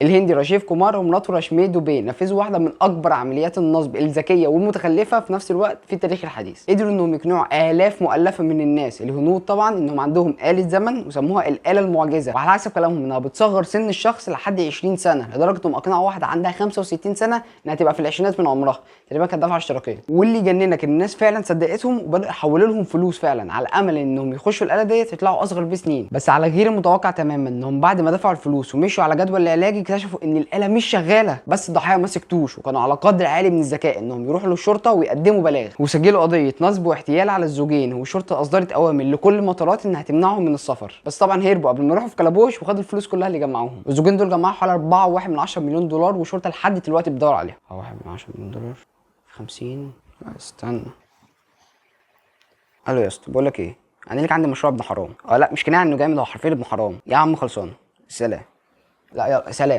الهندي رشيف كومار ومراته رشمي دوبي نفذوا واحده من اكبر عمليات النصب الذكيه والمتخلفه في نفس الوقت في التاريخ الحديث. قدروا انهم يقنعوا الاف مؤلفه من الناس الهنود طبعا انهم عندهم آلة زمن وسموها الآلة المعجزه، وعلى حسب كلامهم انها بتصغر سن الشخص لحد 20 سنه، لدرجه انهم اقنعوا واحده عندها 65 سنه انها تبقى في العشرينات من عمرها، تقريبا كانت دافعه اشتراكيه. واللي يجننك ان الناس فعلا صدقتهم وبدأوا يحولوا لهم فلوس فعلا على امل انهم يخشوا الآلة ديت يطلعوا اصغر بسنين. بس على غير المتوقع تماما انهم بعد ما دفعوا الفلوس ومشوا على جدول العلاج اكتشفوا ان الآلة مش شغاله، بس الضحايا ما سكتوش وكانوا على قدر عالي من الذكاء انهم يروحوا للشرطه ويقدموا بلاغ وسجلوا قضيه نصب واحتيال على الزوجين، والشرطه اصدرت اوامر لكل المطارات انها تمنعهم من السفر. بس طبعا هربوا قبل ما يروحوا في كلبوش وخدوا الفلوس كلها اللي جمعوهم. الزوجين دول جمعوا حوالي 4.1 مليون دولار، والشرطه لحد دلوقتي بتدور عليهم. 1.1 مليون دولار 50. استنى. الو يا اسطى، بقول لك ايه، انا ليك عندي مشروع ابن حرام. لا مش كناعي انه جامد، هو حرفيا ابن حرام. يا عم خلصانه، سلام. لا يلا سلام.